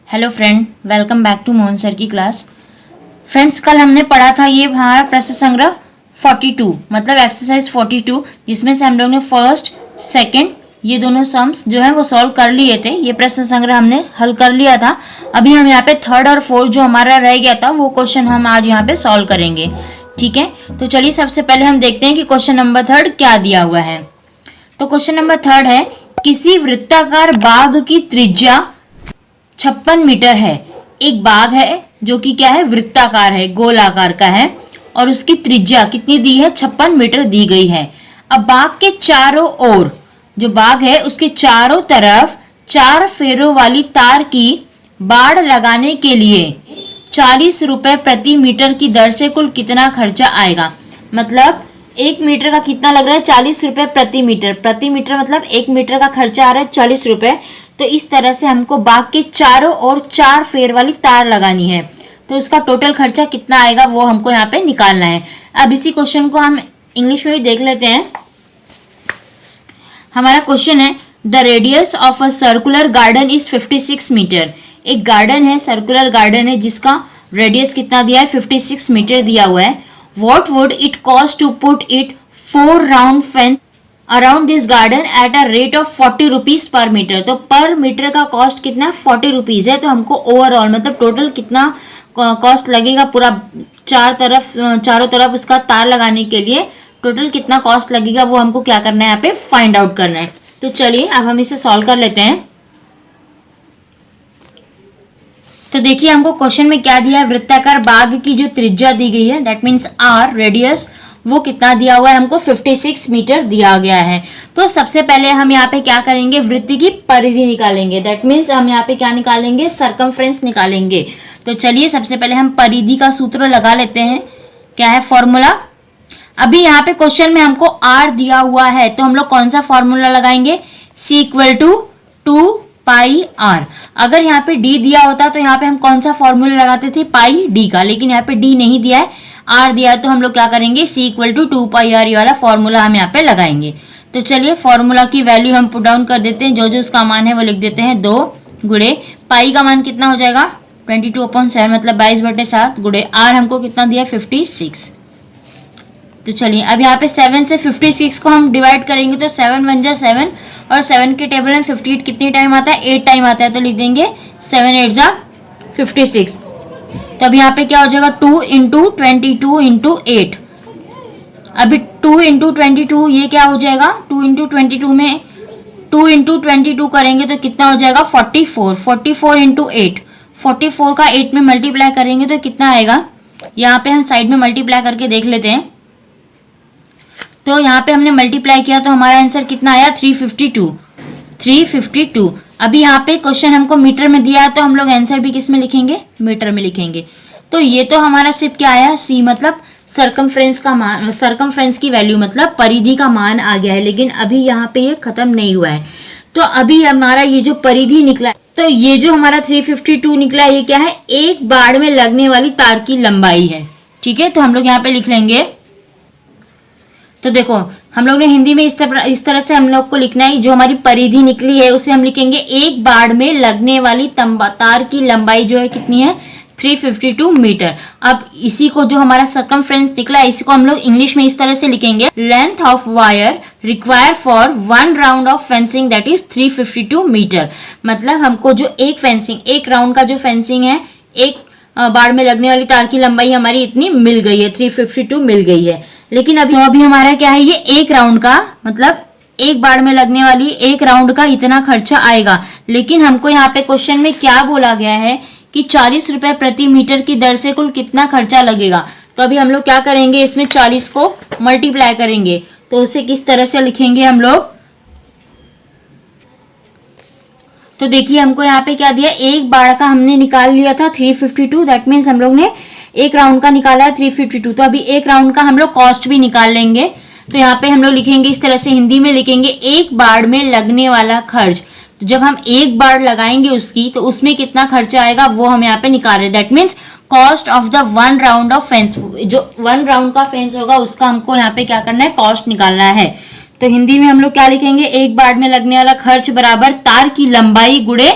Hello friend, welcome back to Mohan sir की क्लास। Friends, कल हमने पढ़ा था ये हमारा प्रश्न संग्रह 42 मतलब एक्सरसाइज 42, जिसमें से हम लोग ने फर्स्ट सेकंड ये दोनों सम्स जो है वो सॉल्व कर लिए थे। ये प्रश्न संग्रह हमने हल कर लिया था। अभी हम यहाँ पे थर्ड और फोर्थ जो हमारा रह गया था वो क्वेश्चन हम आज यहाँ पे सॉल्व करेंगे। ठीक है, तो चलिए सबसे पहले हम देखते हैं कि क्वेश्चन नंबर थर्ड क्या दिया हुआ है। तो क्वेश्चन नंबर थर्ड है, किसी वृत्ताकार बाग की त्रिज्या 56 मीटर है। एक बाग है जो कि क्या है, वृत्ताकार है, गोल आकार का है, और उसकी त्रिज्या कितनी दी है, 56 मीटर दी गई है। अब बाग के चारों ओर, जो बाग है उसके चारों तरफ 4 फेरों वाली तार की बाड़ लगाने के लिए 40 रुपए प्रति मीटर की दर से कुल कितना खर्चा आएगा। मतलब 1 मीटर का कितना लग रहा है, 40 रुपए प्रति मीटर। प्रति मीटर मतलब 1 मीटर का खर्चा आ रहा है 40 रुपए। तो इस तरह से हमको बाग के चारों ओर 4 फेर वाली तार लगानी है, तो उसका टोटल खर्चा कितना आएगा वो हमको यहाँ पे निकालना है। अब इसी क्वेश्चन को हम इंग्लिश में भी देख लेते हैं। हमारा क्वेश्चन है, the radius of a circular garden is 56 metre. एक गार्डन है, सर्कुलर गार्डन है, जिसका रेडियस कितना दिया है, 56 मीटर दिया हुआ है। What would it cost to put it 4 round fence around this garden at a rate of 40 rupees per metre. तो पर मीटर का कॉस्ट कितना, 40 रुपीज है। तो हमको ओवरऑल मतलब टोटल कितना कॉस्ट लगेगा, पूरा चारों तरफ उसका तार लगाने के लिए टोटल कितना कॉस्ट लगेगा वो हमको क्या करना है, यहाँ पे फाइंड आउट करना है। तो चलिए अब हम इसे सॉल्व कर लेते हैं। तो देखिए हमको क्वेश्चन में क्या दिया है, वृत्ताकार बाग की जो त्रिज्या दी गई है, दैट मीन्स आर रेडियस, वो कितना दिया हुआ है, हमको 56 मीटर दिया गया है। तो सबसे पहले हम यहाँ पे क्या करेंगे, वृत्त की परिधि निकालेंगे। दैट मीन्स हम यहाँ पे क्या निकालेंगे, सर्कमफ्रेंस निकालेंगे। तो चलिए सबसे पहले हम परिधि का सूत्र लगा लेते हैं। क्या है फॉर्मूला, अभी यहाँ पे क्वेश्चन में हमको आर दिया हुआ है, तो हम लोग कौन सा फॉर्मूला लगाएंगे, सी इक्वल टू 2 पाई आर। अगर यहाँ पे डी दिया होता तो यहाँ पे हम कौन सा फॉर्मूला लगाते थे, पाई डी का, लेकिन यहाँ पे डी नहीं दिया है, आर दिया है, तो हम लोग क्या करेंगे, सी इक्वल टू 2 पाई आर, ये वाला फॉर्मूला हम यहाँ पे लगाएंगे। तो चलिए फॉर्मूला की वैल्यू हम पुट डाउन कर देते हैं, जो जो उसका मान है वो लिख देते हैं। 2 गुणे पाई का मान कितना हो जाएगा, 22/7 मतलब 22/7 गुणे आर हमको कितना दिया, 56। तो चलिए अब यहाँ पे 7 से 56 को हम डिवाइड करेंगे, तो 7 1 जा 7, और 7 के टेबल में 58 कितनी टाइम आता है, 8 टाइम आता है, तो लिख देंगे 7 8 जा 56। तो अब यहाँ पे क्या हो जाएगा, 2 इंटू 22 इंटू 8। अभी 2 इंटू 22 ये क्या हो जाएगा, 2 इंटू 22 में 2 इंटू 22 करेंगे तो कितना हो जाएगा, 44। 44 इंटू 8, 44 का 8 में मल्टीप्लाई करेंगे तो कितना आएगा, यहाँ पे हम साइड में मल्टीप्लाई करके देख लेते हैं। तो यहाँ पे हमने मल्टीप्लाई किया तो हमारा आंसर कितना आया, 352। अभी यहाँ पे क्वेश्चन हमको मीटर में दिया है, तो हम लोग आंसर भी किस में लिखेंगे, मीटर में लिखेंगे। तो ये तो हमारा सिर्फ क्या आया, सी मतलब सर्कमफ्रेंस का मान, सर्कमफ्रेंस की वैल्यू मतलब परिधि का मान आ गया है। लेकिन अभी यहाँ पे ये खत्म नहीं हुआ है। तो अभी हमारा ये जो परिधि निकला है, तो ये जो हमारा 352 निकला है, ये क्या है, एक बाड़ में लगने वाली तार की लंबाई है। ठीक है, तो हम लोग यहाँ पे लिख लेंगे। तो देखो हम लोग ने हिंदी में इस तरह से हम लोग को लिखना है, जो हमारी परिधि निकली है उसे हम लिखेंगे एक बाड़ में लगने वाली तार की लंबाई जो है कितनी है, 352 मीटर। अब इसी को जो हमारा सर्कमफ्रेंस निकला है, इसी को हम लोग इंग्लिश में इस तरह से लिखेंगे, length of wire require for 1 round of fencing that is 352 metre. मतलब हमको जो एक राउंड का जो फेंसिंग है, एक बाड़ में लगने वाली तार की लंबाई हमारी इतनी मिल गई है, 352 मिल गई है। लेकिन अभी हमारा क्या है, ये एक राउंड का मतलब एक बाड़ में लगने वाली एक राउंड का इतना खर्चा आएगा। लेकिन हमको यहाँ पे क्वेश्चन में क्या बोला गया है कि 40 रुपए प्रति मीटर की दर से कुल कितना खर्चा लगेगा। तो अभी हम लोग क्या करेंगे, इसमें 40 को मल्टीप्लाई करेंगे, तो उसे किस तरह से लिखेंगे हम लोग। तो देखिए हमको यहाँ पे क्या दिया, एक बाड़ का हमने निकाल लिया था 352, दैट मीन्स हम लोग ने एक राउंड का निकाला है 352। तो अभी एक राउंड का हम लोग कॉस्ट भी निकाल लेंगे। तो यहाँ पे हम लोग लिखेंगे इस तरह से, हिंदी में लिखेंगे एक बाड़ में लगने वाला खर्च। तो जब हम एक बाड़ लगाएंगे उसकी, तो उसमें कितना खर्चा आएगा वो हम यहाँ पे निकाल रहे हैं। That means cost of the 1 round of fence, जो 1 राउंड का फेंस होगा उसका हमको यहाँ पे क्या करना है, कॉस्ट निकालना है। तो हिंदी में हम लोग क्या लिखेंगे, एक बाड़ में लगने वाला खर्च बराबर तार की लंबाई गुणे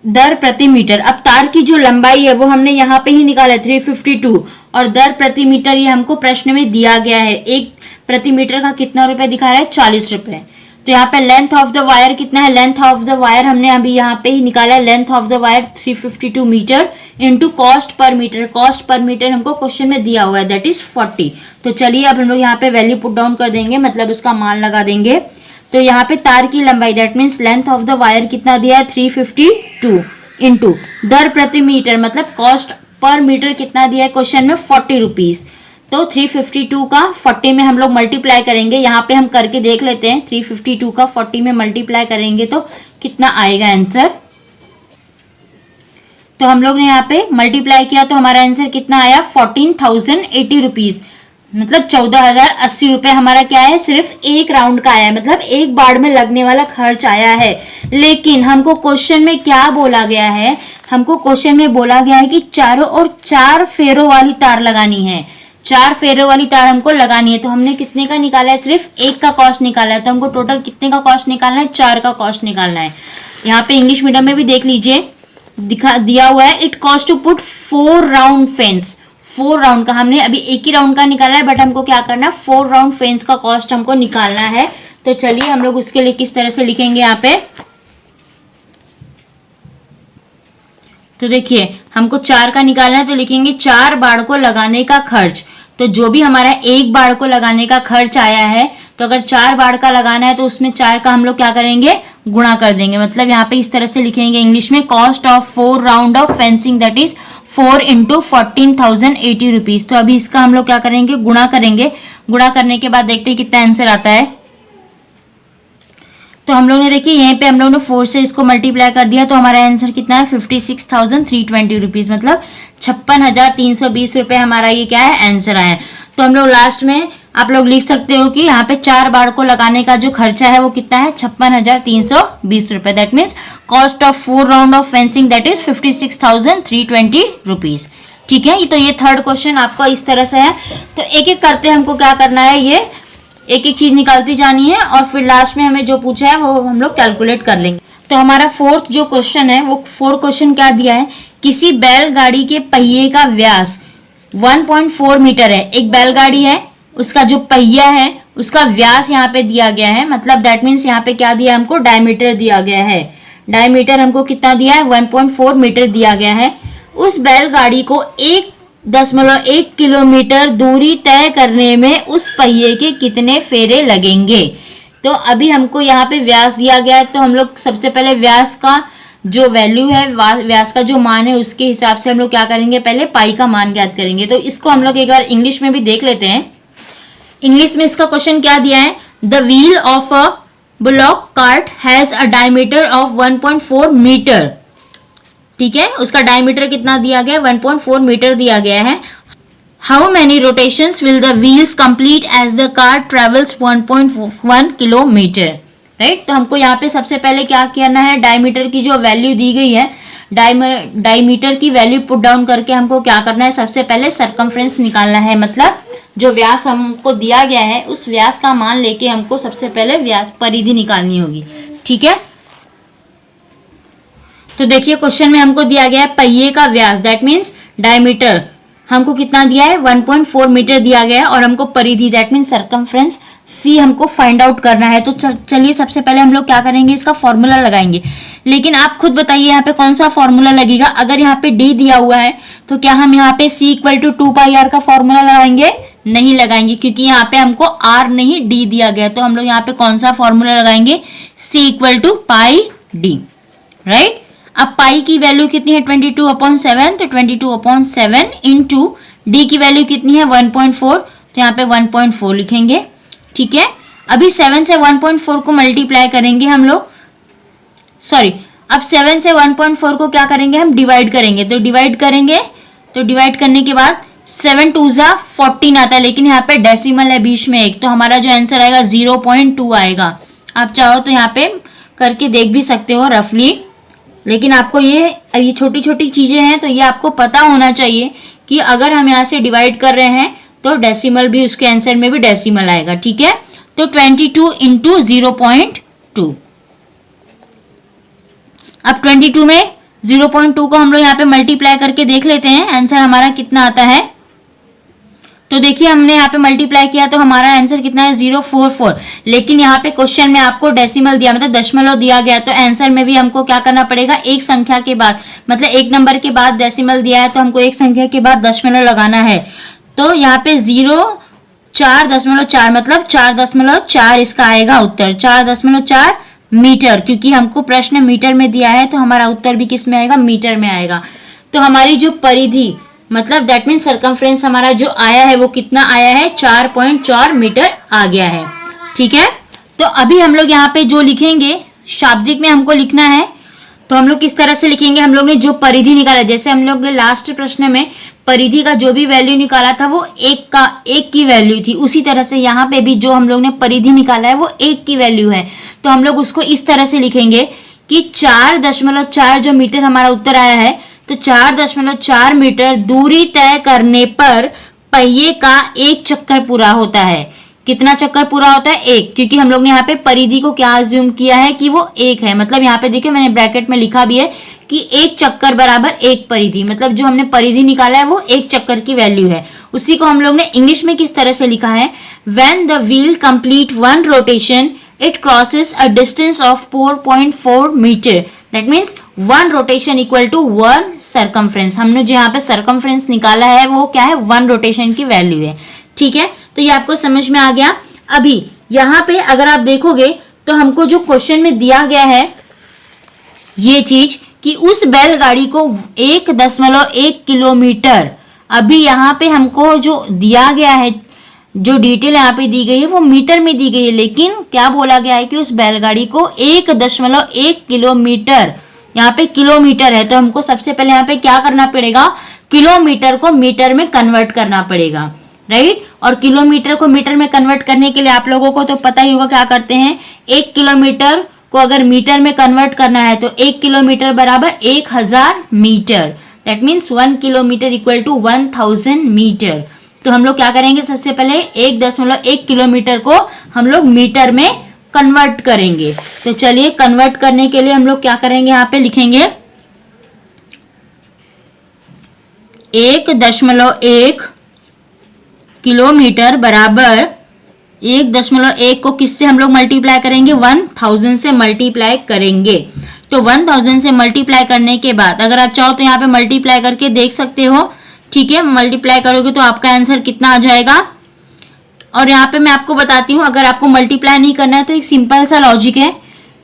दर प्रति मीटर। अब तार की जो लंबाई है वो हमने यहाँ पे ही निकाला 352 और दर प्रति मीटर ये हमको प्रश्न में दिया गया है। एक प्रति मीटर का कितना रुपए दिखा रहा है, 40 रुपए। तो यहाँ पे लेंथ ऑफ द वायर कितना है, लेंथ ऑफ द वायर हमने अभी यहाँ पे ही निकाला है, length of the wire 352 metre into cost per metre. Cost per metre हमको क्वेश्चन में दिया हुआ है, दैट इज 40। तो चलिए अब हम लोग यहाँ पे वैल्यू पुट डाउन कर देंगे, मतलब उसका मान लगा देंगे। तो यहाँ पे तार की लंबाई that means length of the wire कितना दिया है, 352 इंटू दर प्रति मीटर मतलब कॉस्ट पर मीटर कितना दिया है क्वेश्चन में, 40 रुपीज। तो 352 का 40 में हम लोग मल्टीप्लाई करेंगे, यहाँ पे हम करके देख लेते हैं। 352 का 40 में मल्टीप्लाई करेंगे तो कितना आएगा आंसर। तो हम लोग ने यहाँ पे मल्टीप्लाई किया तो हमारा आंसर कितना आया, 14,080 रुपीज, मतलब 14,080 रुपए हमारा क्या है, सिर्फ एक राउंड का आया है, मतलब एक बाड़ में लगने वाला खर्च आया है। लेकिन हमको क्वेश्चन में क्या बोला गया है, हमको क्वेश्चन में बोला गया है कि चारों ओर 4 फेरों वाली तार लगानी है। 4 फेरों वाली तार हमको लगानी है। तो हमने कितने का निकाला है, सिर्फ एक का कॉस्ट निकाला है। तो हमको टोटल कितने का कॉस्ट निकालना है, 4 का कॉस्ट निकालना है। यहाँ पे इंग्लिश मीडियम में भी देख लीजिए दिया हुआ है, it cost to put 4 round fence. 4 round का हमने अभी एक ही राउंड का निकाला है, बट हमको क्या करना है, 4 राउंड फेंस का कॉस्ट हमको निकालना है। तो चलिए हम लोग उसके लिए किस तरह से लिखेंगे यहाँ पे। तो देखिए हमको 4 का निकालना है, तो लिखेंगे 4 बाड़ को लगाने का खर्च। तो जो भी हमारा एक बाड़ को लगाने का खर्च आया है, तो अगर 4 बाड़ का लगाना है तो उसमें 4 का हम लोग क्या करेंगे, गुणा कर देंगे। मतलब यहाँ पे इस तरह से लिखेंगे इंग्लिश में, cost of 4 round of fencing that is 4 into 14,080 rupees. तो अभी इसका हम लोग क्या करेंगे, गुणा करेंगे। गुणा करने के बाद देखते हैं कितना आंसर आता है। तो हम लोग ने देखिए यहीं पे हम लोग ने 4 से इसको मल्टीप्लाई कर दिया, तो हमारा आंसर कितना है, 56,320 रुपीज, मतलब 56,320 रुपए हमारा ये क्या है, आंसर आया। तो हम लोग लास्ट में आप लोग लिख सकते हो कि यहाँ पे 4 बाड़ को लगाने का जो खर्चा है वो कितना है, 56,320 रुपए। That means cost of 4 round of fencing that is 56,320 rupees. ठीक है, तो ये थर्ड क्वेश्चन आपका इस तरह से है। तो एक एक करते हमको क्या करना है, ये एक एक चीज निकालती जानी है और फिर लास्ट में हमें जो पूछा है वो हम लोग कैलकुलेट कर लेंगे। तो हमारा फोर्थ जो क्वेश्चन है वो 4 क्वेश्चन क्या दिया है, किसी बैलगाड़ी के पहिए का व्यास 1.4 मीटर है। एक बैलगाड़ी है, उसका जो पहिया है उसका व्यास यहाँ पे दिया गया है, मतलब दैट मीन्स यहाँ पे क्या दिया है हमको, डायमीटर दिया गया है। डायमीटर हमको कितना दिया है, 1.4 मीटर दिया गया है। उस बैलगाड़ी को 1.1 किलोमीटर दूरी तय करने में उस पहिए के कितने फेरे लगेंगे। तो अभी हमको यहाँ पे व्यास दिया गया है, तो हम लोग सबसे पहले व्यास का जो वैल्यू है, व्यास का जो मान है उसके हिसाब से हम लोग क्या करेंगे, पहले पाई का मान ज्ञात करेंगे। तो इसको हम लोग एक बार इंग्लिश में भी देख लेते हैं। इंग्लिश में इसका क्वेश्चन क्या दिया है, the wheel of a block cart has a diameter of 1.4 metre. ठीक है, उसका डायमीटर कितना दिया गया है, 1.4 मीटर दिया गया है। How many rotations will the wheels complete as the car travels 1.1 kilometre. Right, तो हमको यहाँ पे सबसे पहले क्या करना है, डायमीटर की जो वैल्यू दी गई है, डायमीटर की वैल्यू पुट डाउन करके हमको क्या करना है, सबसे पहले सरकमफ्रेंस निकालना है। मतलब जो व्यास हमको दिया गया है उस व्यास का मान लेके हमको सबसे पहले व्यास परिधि निकालनी होगी। ठीक है, तो देखिए क्वेश्चन में हमको दिया गया है पहिए का व्यास दैट मीन्स डायमीटर हमको कितना दिया है, 1.4 मीटर दिया गया है, और हमको परिधि दैट मीन्स सरकमफ्रेंस सी हमको फाइंड आउट करना है। तो चलिए सबसे पहले हम लोग क्या करेंगे, इसका फॉर्मूला लगाएंगे। लेकिन आप खुद बताइए यहाँ पे कौन सा फॉर्मूला लगेगा। अगर यहाँ पे डी दिया हुआ है तो क्या हम यहाँ पे C = 2πr का फॉर्मूला लगाएंगे, नहीं लगाएंगे, क्योंकि यहाँ पे हमको R नहीं D दिया गया। तो हम लोग यहाँ पे कौन सा फॉर्मूला लगाएंगे, C = πd। राइट, अब पाई की वैल्यू कितनी है, 22/7, तो 22/7 इंटू डी की वैल्यू कितनी है, 1.4, तो यहाँ पे 1.4 लिखेंगे। ठीक है, अभी 7 से 1.4 को मल्टीप्लाई करेंगे हम लोग, सॉरी, अब 7 से 1.4 को क्या करेंगे, हम डिवाइड करेंगे। तो डिवाइड करेंगे, तो डिवाइड करने के बाद 7 2 जा 14 आता है, लेकिन यहाँ पे डेसिमल है बीच में एक, तो हमारा जो आंसर आएगा 0.2 आएगा। आप चाहो तो यहाँ पे करके देख भी सकते हो रफली, लेकिन आपको ये छोटी छोटी चीजें हैं तो ये आपको पता होना चाहिए कि अगर हम यहाँ से डिवाइड कर रहे हैं तो डेसिमल भी, उसके आंसर में भी डेसिमल आएगा। ठीक है, तो 22 इंटू 0.2। अब 22 में 0.2 को हम लोग यहाँ पे मल्टीप्लाई करके देख लेते हैं आंसर हमारा कितना आता है। तो देखिए हमने यहाँ पे मल्टीप्लाई किया तो हमारा आंसर कितना है 044। लेकिन यहाँ पे क्वेश्चन में आपको डेसिमल दिया मतलब दशमलव दिया गया, तो आंसर में भी हमको क्या करना पड़ेगा, एक संख्या के बाद मतलब एक नंबर के बाद डेसिमल दिया है तो हमको एक संख्या के बाद दशमलव लगाना है। तो यहाँ पे 4.4 मतलब 4.4 इसका आएगा उत्तर, 4.4 मीटर, क्योंकि हमको प्रश्न मीटर में दिया है तो हमारा उत्तर भी किस में आएगा, मीटर में आएगा। तो हमारी जो परिधि मतलब दैट मीन सरकमफ्रेंस हमारा जो आया है वो कितना आया है, 4.4 मीटर आ गया है। ठीक है, तो अभी हम लोग यहाँ पे जो लिखेंगे शाब्दिक में हमको लिखना है, तो हम लोग किस तरह से लिखेंगे, हम लोग ने जो परिधि निकाला, जैसे हम लोग ने लास्ट प्रश्न में परिधि का जो भी वैल्यू निकाला था वो एक की वैल्यू थी, उसी तरह से यहाँ पे भी जो हम लोग ने परिधि निकाला है वो 1 की वैल्यू है। तो हम लोग उसको इस तरह से लिखेंगे कि 4.4 जो मीटर हमारा उत्तर आया है, तो 4.4 मीटर दूरी तय करने पर पहिए का एक चक्कर पूरा होता है। कितना चक्कर पूरा होता है, एक, क्योंकि हम लोग ने यहाँ पे परिधि को क्या अज्यूम किया है कि वो एक है। मतलब यहाँ पे देखिए मैंने ब्रैकेट में लिखा भी है कि एक चक्कर बराबर एक परिधि, मतलब जो हमने परिधि निकाला है वो एक चक्कर की वैल्यू है। उसी को हम लोग ने इंग्लिश में किस तरह से लिखा है, when the wheel complete 1 rotation it crosses a distance of 4.4 meter, that means 1 rotation equal to 1 circumference। हमने जो यहाँ पे circumference निकाला है वो क्या है, 1 रोटेशन की वैल्यू है। ठीक है, तो ये आपको समझ में आ गया। अभी यहाँ पे अगर आप देखोगे तो हमको जो क्वेश्चन में दिया गया है ये चीज कि उस बैलगाड़ी को 1.1 किलोमीटर, अभी यहाँ पे हमको जो दिया गया है, जो डिटेल यहाँ पे दी गई है वो मीटर में दी गई है, लेकिन क्या बोला गया है कि उस बैलगाड़ी को 1.1 किलोमीटर, यहाँ पे किलोमीटर है, तो हमको सबसे पहले यहाँ पे क्या करना पड़ेगा, किलोमीटर को मीटर में कन्वर्ट करना पड़ेगा, राइट। और किलोमीटर को मीटर में कन्वर्ट करने के लिए आप लोगों को तो पता ही होगा क्या करते हैं, 1 किलोमीटर को अगर मीटर में कन्वर्ट करना है तो 1 किलोमीटर बराबर 1000 metre, that means 1 kilometre equal to 1000 metre. तो हम लोग क्या करेंगे, सबसे पहले 1.1 किलोमीटर को हम लोग मीटर में कन्वर्ट करेंगे। तो चलिए कन्वर्ट करने के लिए हम लोग क्या करेंगे, यहाँ पे लिखेंगे 1.1 किलोमीटर बराबर 1.1 को किससे हम लोग मल्टीप्लाई करेंगे, 1000 से मल्टीप्लाई करेंगे। तो 1000 से मल्टीप्लाई करने के बाद अगर आप चाहो तो यहाँ पे मल्टीप्लाई करके देख सकते हो। ठीक है, मल्टीप्लाई करोगे तो आपका आंसर कितना आ जाएगा। और यहाँ पे मैं आपको बताती हूँ, अगर आपको मल्टीप्लाई नहीं करना है तो एक सिंपल सा लॉजिक है,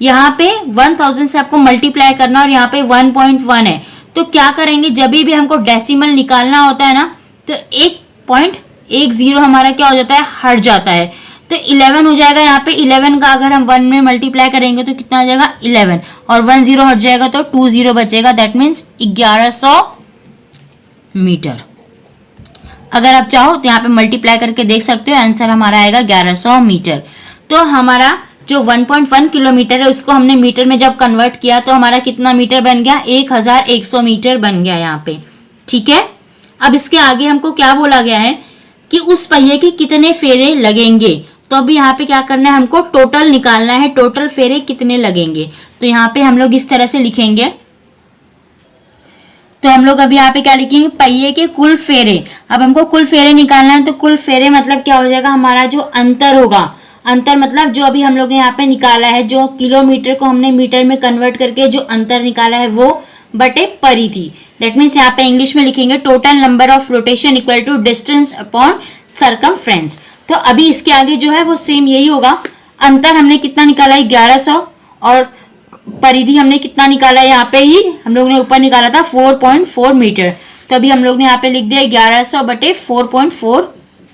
यहाँ पे 1000 से आपको मल्टीप्लाई करना और यहाँ पे 1.1 है, तो क्या करेंगे, जब भी हमको डेसिमल निकालना होता है ना तो 1.10 हमारा क्या हो जाता है, हट जाता है, तो 11 हो जाएगा। यहाँ पे 11 का अगर हम 1 में मल्टीप्लाई करेंगे तो कितना आ जाएगा 11, और 1 0 हट जाएगा तो 2 0 बचेगा, दैट मीन्स 1100 मीटर। अगर आप चाहो तो यहाँ पे मल्टीप्लाई करके देख सकते हो, आंसर हमारा आएगा 1100 मीटर। तो हमारा जो 1.1 किलोमीटर है उसको हमने मीटर में जब कन्वर्ट किया तो हमारा कितना मीटर बन गया, 1100 मीटर बन गया यहाँ पे। ठीक है, अब इसके आगे हमको क्या बोला गया है कि उस पहिए के कितने फेरे लगेंगे। तो अभी यहाँ पे क्या करना है, हमको टोटल निकालना है, टोटल फेरे कितने लगेंगे। तो यहाँ पे हम लोग इस तरह से लिखेंगे, तो हम लोग अभी यहाँ पे क्या लिखेंगे, पहिए के कुल फेरे। अब हमको कुल फेरे निकालना है, तो कुल फेरे मतलब क्या हो जाएगा, हमारा जो अंतर होगा, अंतर मतलब जो अभी हम लोग ने यहाँ पे निकाला है, जो किलोमीटर को हमने मीटर में कन्वर्ट करके जो अंतर निकाला है वो बटे परिधि, दैट मीन्स यहाँ पे इंग्लिश में लिखेंगे total number of rotation equal to distance upon circumference. तो अभी इसके आगे जो है वो सेम यही होगा, अंतर हमने कितना निकाला है 1100, और परिधि हमने कितना निकाला है, यहाँ पे ही हम लोग ने ऊपर निकाला था 4.4 मीटर, तो अभी हम लोग ने यहाँ पे लिख दिया 1100 बटे 4.4।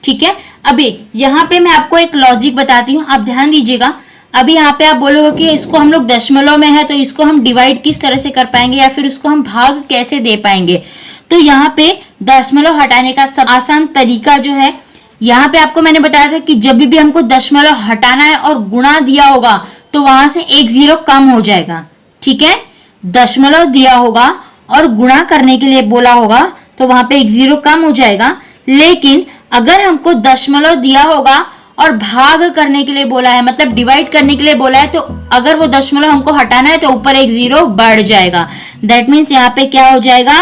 ठीक है, अभी यहाँ पे मैं आपको एक लॉजिक बताती हूँ, आप ध्यान दीजिएगा। अभी यहाँ पे आप बोलोगे कि इसको हम लोग दशमलव में है तो इसको हम डिवाइड किस तरह से कर पाएंगे या फिर उसको हम भाग कैसे दे पाएंगे। तो यहाँ पे दशमलव हटाने का सब आसान तरीका जो है, यहाँ पे आपको मैंने बताया था कि जब भी हमको दशमलव हटाना है और गुणा दिया होगा तो वहां से 1 0 कम हो जाएगा। ठीक है, दशमलव दिया होगा और गुणा करने के लिए बोला होगा तो वहां पे 1 0 कम हो जाएगा। लेकिन अगर हमको दशमलव दिया होगा और भाग करने के लिए बोला है, मतलब डिवाइड करने के लिए बोला है, तो अगर वो दशमलव हमको हटाना है तो ऊपर एक जीरो बढ़ जाएगा। दैट मीन्स यहाँ पे क्या हो जाएगा,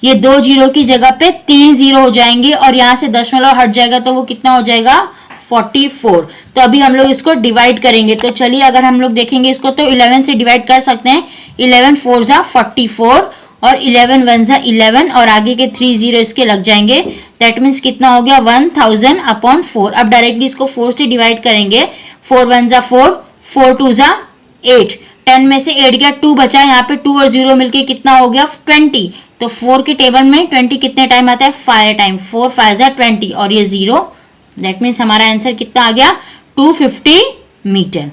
ये 2 जीरो की जगह पे 3 जीरो हो जाएंगे और यहाँ से दशमलव हट जाएगा तो वो कितना हो जाएगा 44। तो अभी हम लोग इसको डिवाइड करेंगे। तो चलिए अगर हम लोग देखेंगे इसको तो 11 से डिवाइड कर सकते हैं। 11 4 जा 44 और 11 1 जा 11 और आगे के 3 जीरो इसके लग जाएंगे। दैट मीन्स कितना हो गया 1000 अपॉन 4। अब डायरेक्टली इसको 4 से डिवाइड करेंगे। 4 1 जा 4, 4 2 जा 8, 10 में से 8 गया, 2 बचा, यहाँ पे 2 और 0 मिलके कितना हो गया 20। तो 4 के टेबल में 20 कितने टाइम आता है 5 टाइम, 4 5 जा 20 और ये 0। दैट मीन्स हमारा आंसर कितना आ गया 250 मीटर।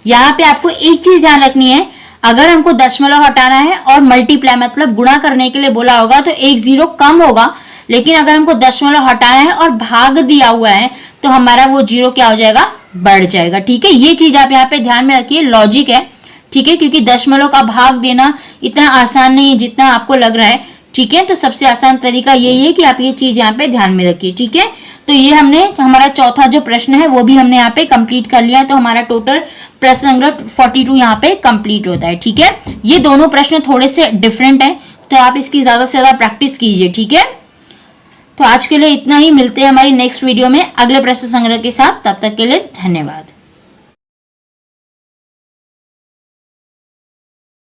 यहाँ पे आपको एक चीज ध्यान रखनी है, अगर हमको दशमलव हटाना है और मल्टीप्लाई मतलब गुणा करने के लिए बोला होगा तो एक जीरो कम होगा, लेकिन अगर हमको दशमलव हटाना है और भाग दिया हुआ है तो हमारा वो जीरो क्या हो जाएगा बढ़ जाएगा। ठीक है, ये चीज आप यहाँ पे ध्यान में रखिए, लॉजिक है। ठीक है, क्योंकि दशमलव का भाग देना इतना आसान नहीं है जितना आपको लग रहा है। ठीक है, तो सबसे आसान तरीका यही है कि आप ये चीज यहाँ पे ध्यान में रखिए। ठीक है, तो ये हमने हमारा चौथा जो प्रश्न है वो भी हमने यहाँ पे कंप्लीट कर लिया। तो हमारा टोटल प्रश्न संग्रह 42 यहाँ पे कंप्लीट होता है। ठीक है, ये दोनों प्रश्न थोड़े से डिफरेंट हैं तो आप इसकी ज्यादा से ज्यादा प्रैक्टिस कीजिए। ठीक है, तो आज के लिए इतना ही, मिलते हैं हमारी नेक्स्ट वीडियो में अगले प्रश्न संग्रह के साथ। तब तक के लिए धन्यवाद।